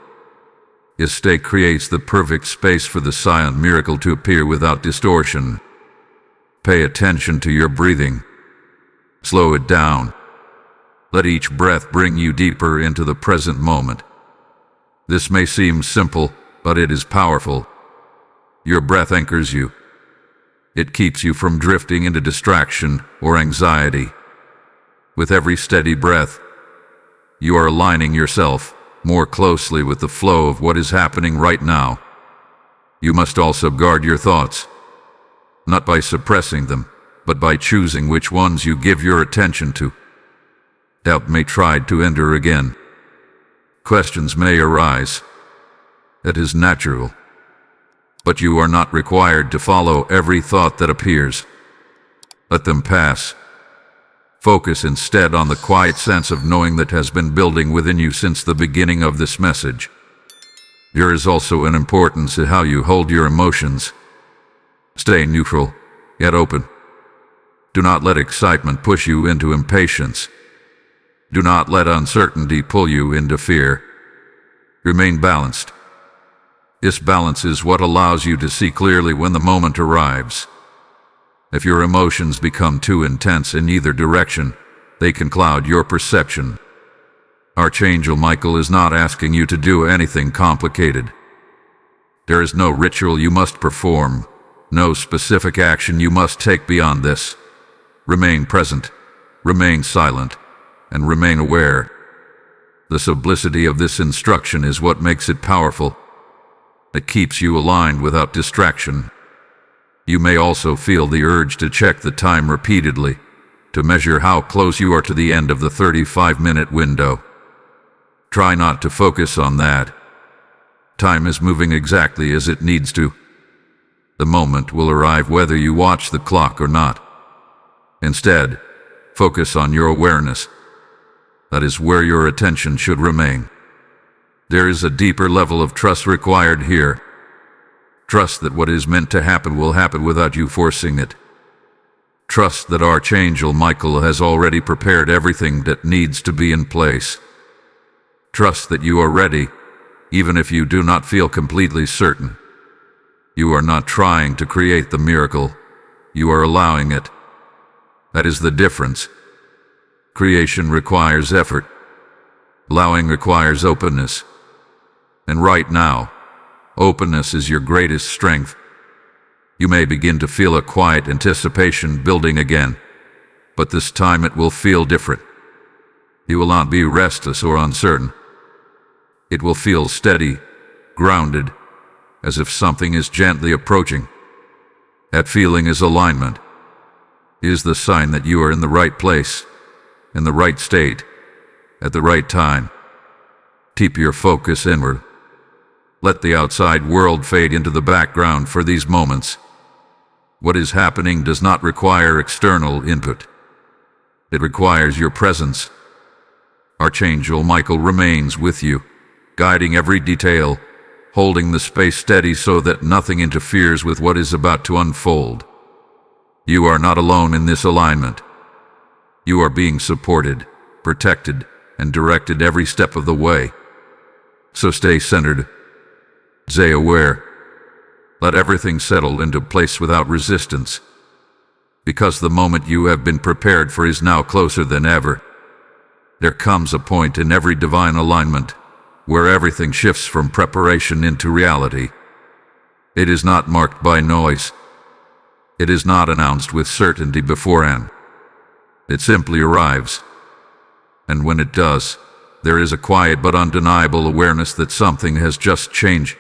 This state creates the perfect space for the silent miracle to appear without distortion. Pay attention to your breathing. Slow it down. Let each breath bring you deeper into the present moment. This may seem simple, but it is powerful. Your breath anchors you. It keeps you from drifting into distraction or anxiety. With every steady breath, you are aligning yourself more closely with the flow of what is happening right now. You must also guard your thoughts, not by suppressing them, but by choosing which ones you give your attention to. Doubt may try to enter again. Questions may arise. That is natural. But you are not required to follow every thought that appears. Let them pass. Focus instead on the quiet sense of knowing that has been building within you since the beginning of this message. There is also an importance in how you hold your emotions. Stay neutral, yet open. Do not let excitement push you into impatience. Do not let uncertainty pull you into fear. Remain balanced. This balance is what allows you to see clearly when the moment arrives. If your emotions become too intense in either direction, they can cloud your perception. Archangel Michael is not asking you to do anything complicated. There is no ritual you must perform, no specific action you must take beyond this. Remain present, remain silent, and remain aware. The simplicity of this instruction is what makes it powerful. It keeps you aligned without distraction. You may also feel the urge to check the time repeatedly, to measure how close you are to the end of the 35-minute window. Try not to focus on that. Time is moving exactly as it needs to. The moment will arrive whether you watch the clock or not. Instead, focus on your awareness. That is where your attention should remain. There is a deeper level of trust required here. Trust that what is meant to happen will happen without you forcing it. Trust that Archangel Michael has already prepared everything that needs to be in place. Trust that you are ready, even if you do not feel completely certain. You are not trying to create the miracle. You are allowing it. That is the difference. Creation requires effort. Allowing requires openness. And right now, openness is your greatest strength. You may begin to feel a quiet anticipation building again, but this time it will feel different. You will not be restless or uncertain. It will feel steady, grounded, as if something is gently approaching. That feeling is alignment. It is the sign that you are in the right place, in the right state, at the right time. Keep your focus inward. Let the outside world fade into the background for these moments. What is happening does not require external input. It requires your presence. Archangel Michael remains with you, guiding every detail, holding the space steady so that nothing interferes with what is about to unfold. You are not alone in this alignment. You are being supported, protected, and directed every step of the way. So stay centered. Stay aware. Let everything settle into place without resistance. Because the moment you have been prepared for is now closer than ever. There comes a point in every divine alignment where everything shifts from preparation into reality. It is not marked by noise. It is not announced with certainty beforehand. It simply arrives. And when it does, there is a quiet but undeniable awareness that something has just changed.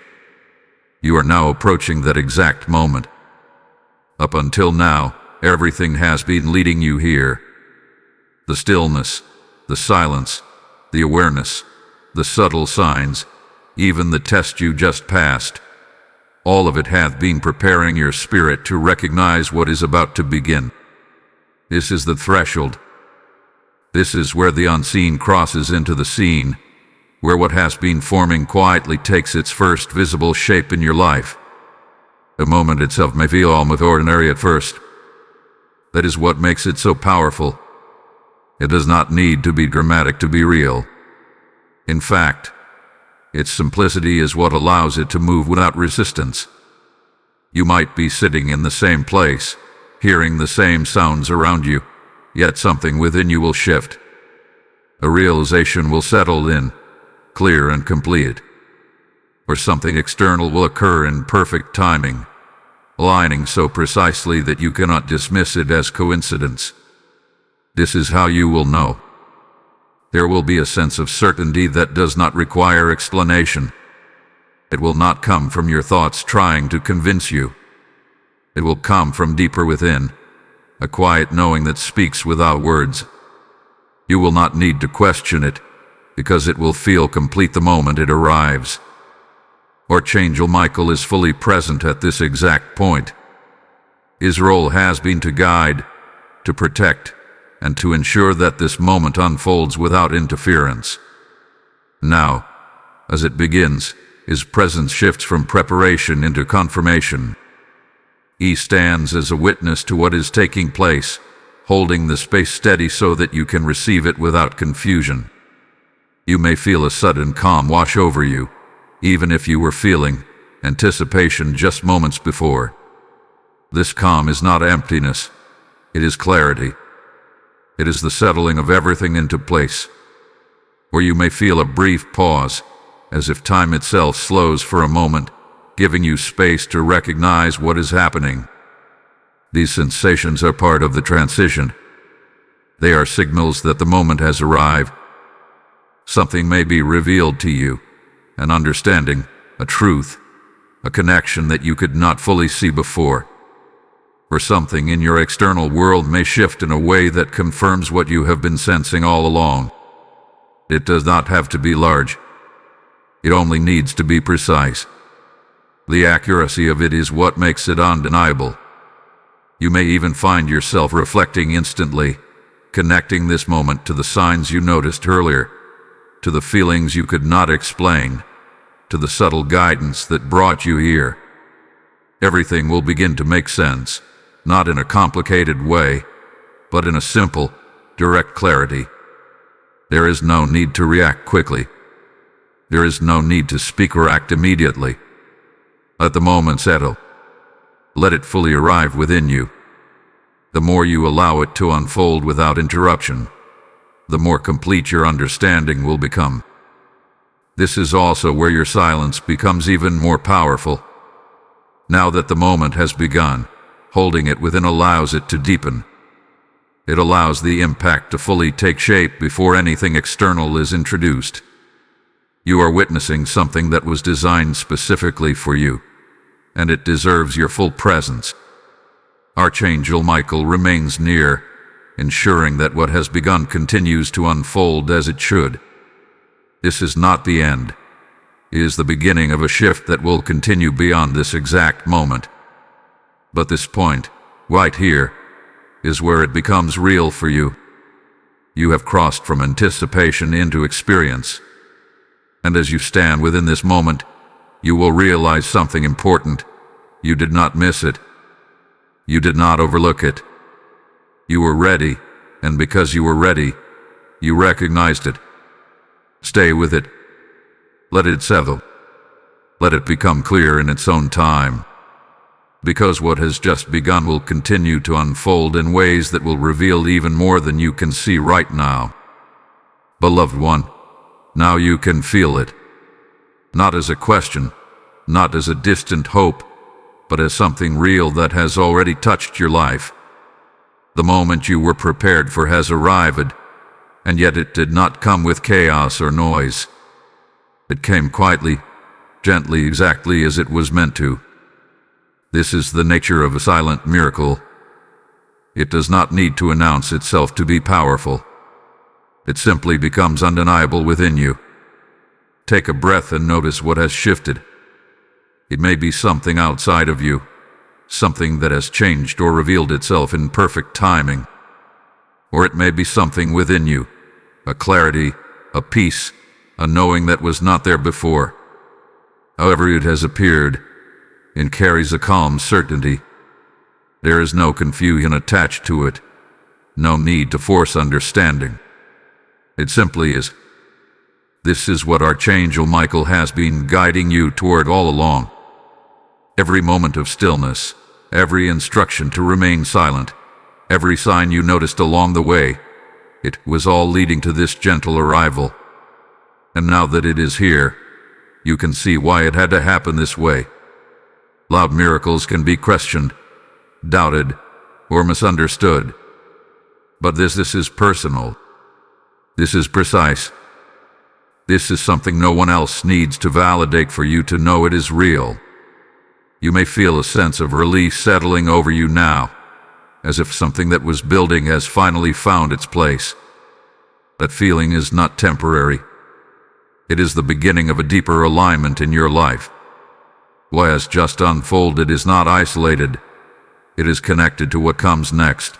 You are now approaching that exact moment. Up until now, everything has been leading you here. The stillness, the silence, the awareness, the subtle signs, even the test you just passed. All of it hath been preparing your spirit to recognize what is about to begin. This is the threshold. This is where the unseen crosses into the seen, where what has been forming quietly takes its first visible shape in your life. The moment itself may feel almost ordinary at first. That is what makes it so powerful. It does not need to be dramatic to be real. In fact, its simplicity is what allows it to move without resistance. You might be sitting in the same place, hearing the same sounds around you, yet something within you will shift. A realization will settle in, clear and complete, or something external will occur in perfect timing, aligning so precisely that you cannot dismiss it as coincidence. This is how you will know. There will be a sense of certainty that does not require explanation. It will not come from your thoughts trying to convince you. It will come from deeper within, a quiet knowing that speaks without words. You will not need to question it, because it will feel complete the moment it arrives. Archangel Michael is fully present at this exact point. His role has been to guide, to protect, and to ensure that this moment unfolds without interference. Now, as it begins, his presence shifts from preparation into confirmation. He stands as a witness to what is taking place, holding the space steady so that you can receive it without confusion. You may feel a sudden calm wash over you, even if you were feeling anticipation just moments before. This calm is not emptiness, it is clarity. It is the settling of everything into place. Or you may feel a brief pause, as if time itself slows for a moment, giving you space to recognize what is happening. These sensations are part of the transition. They are signals that the moment has arrived. Something may be revealed to you, an understanding, a truth, a connection that you could not fully see before. Or something in your external world may shift in a way that confirms what you have been sensing all along. It does not have to be large. It only needs to be precise. The accuracy of it is what makes it undeniable. You may even find yourself reflecting instantly, connecting this moment to the signs you noticed earlier, to the feelings you could not explain, to the subtle guidance that brought you here. Everything will begin to make sense, not in a complicated way, but in a simple, direct clarity. There is no need to react quickly. There is no need to speak or act immediately. Let the moment settle. Let it fully arrive within you. The more you allow it to unfold without interruption, the more complete your understanding will become. This is also where your silence becomes even more powerful. Now that the moment has begun, holding it within allows it to deepen. It allows the impact to fully take shape before anything external is introduced. You are witnessing something that was designed specifically for you, and it deserves your full presence. Archangel Michael remains near, ensuring that what has begun continues to unfold as it should. This is not the end. It is the beginning of a shift that will continue beyond this exact moment. But this point, right here, is where it becomes real for you. You have crossed from anticipation into experience. And as you stand within this moment, you will realize something important. You did not miss it. You did not overlook it. You were ready, and because you were ready, you recognized it. Stay with it. Let it settle. Let it become clear in its own time. Because what has just begun will continue to unfold in ways that will reveal even more than you can see right now. Beloved one, now you can feel it. Not as a question, not as a distant hope, but as something real that has already touched your life. The moment you were prepared for has arrived, and yet it did not come with chaos or noise. It came quietly, gently, exactly as it was meant to. This is the nature of a silent miracle. It does not need to announce itself to be powerful. It simply becomes undeniable within you. Take a breath and notice what has shifted. It may be something outside of you, something that has changed or revealed itself in perfect timing. Or it may be something within you, a clarity, a peace, a knowing that was not there before. However it has appeared, it carries a calm certainty. There is no confusion attached to it, no need to force understanding. It simply is. This is what Archangel Michael has been guiding you toward all along. Every moment of stillness, every instruction to remain silent, every sign you noticed along the way, It was all leading to this gentle arrival. And now that it is here, you can see why it had to happen this way. Loud miracles can be questioned, doubted, or misunderstood. But this is personal. This is precise. This is something no one else needs to validate for you to know it is real. You may feel a sense of release settling over you now, as if something that was building has finally found its place. That feeling is not temporary. It is the beginning of a deeper alignment in your life. What has just unfolded is not isolated. It is connected to what comes next.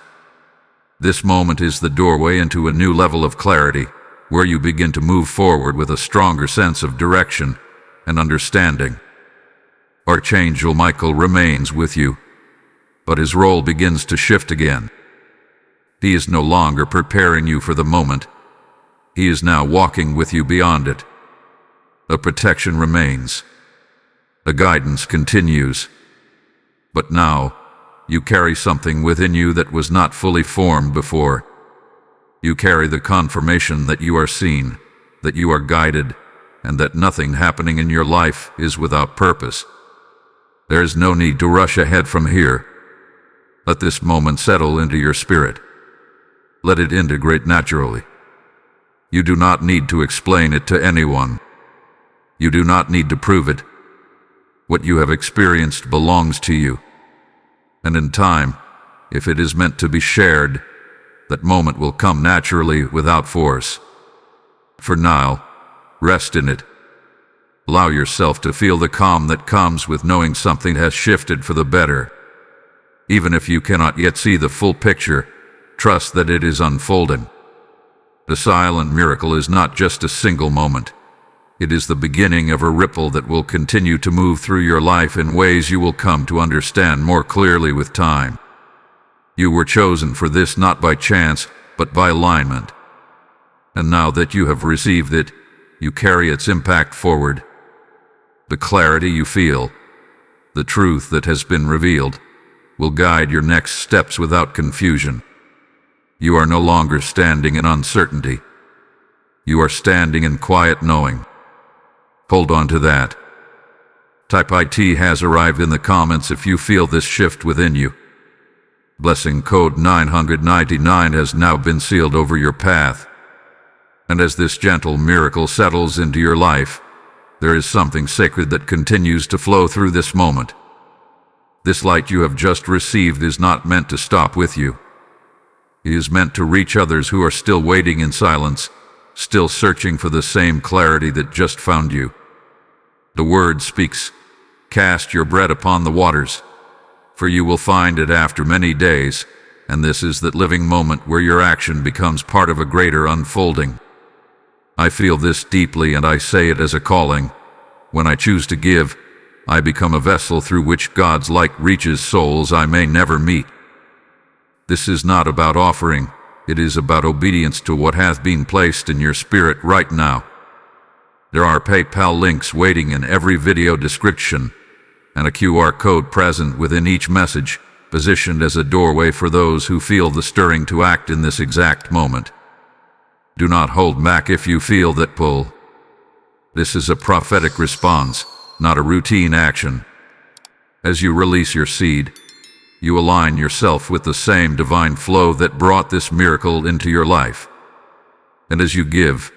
This moment is the doorway into a new level of clarity, where you begin to move forward with a stronger sense of direction and understanding. Archangel Michael remains with you, but his role begins to shift again. He is no longer preparing you for the moment. He is now walking with you beyond it. A protection remains. The guidance continues. But now, you carry something within you that was not fully formed before. You carry the confirmation that you are seen, that you are guided, and that nothing happening in your life is without purpose. There is no need to rush ahead from here. Let this moment settle into your spirit. Let it integrate naturally. You do not need to explain it to anyone. You do not need to prove it. What you have experienced belongs to you. And in time, if it is meant to be shared, that moment will come naturally without force. For now, rest in it. Allow yourself to feel the calm that comes with knowing something has shifted for the better. Even if you cannot yet see the full picture, trust that it is unfolding. The silent miracle is not just a single moment. It is the beginning of a ripple that will continue to move through your life in ways you will come to understand more clearly with time. You were chosen for this not by chance, but by alignment. And now that you have received it, you carry its impact forward. The clarity you feel, the truth that has been revealed, will guide your next steps without confusion. You are no longer standing in uncertainty. You are standing in quiet knowing. Hold on to that. Type IT has arrived in the comments if you feel this shift within you. Blessing code 999 has now been sealed over your path. And as this gentle miracle settles into your life, there is something sacred that continues to flow through this moment. This light you have just received is not meant to stop with you. It is meant to reach others who are still waiting in silence, still searching for the same clarity that just found you. The word speaks, "Cast your bread upon the waters, for you will find it after many days," and this is that living moment where your action becomes part of a greater unfolding. I feel this deeply, and I say it as a calling. When I choose to give, I become a vessel through which God's light reaches souls I may never meet. This is not about offering, it is about obedience to what hath been placed in your spirit right now. There are PayPal links waiting in every video description, and a QR code present within each message, positioned as a doorway for those who feel the stirring to act in this exact moment. Do not hold back if you feel that pull. This is a prophetic response, not a routine action. As you release your seed, you align yourself with the same divine flow that brought this miracle into your life. And as you give,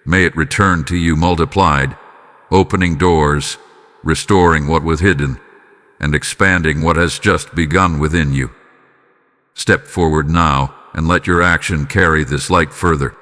may it return to you multiplied, opening doors, restoring what was hidden, and expanding what has just begun within you. Step forward now and let your action carry this light further.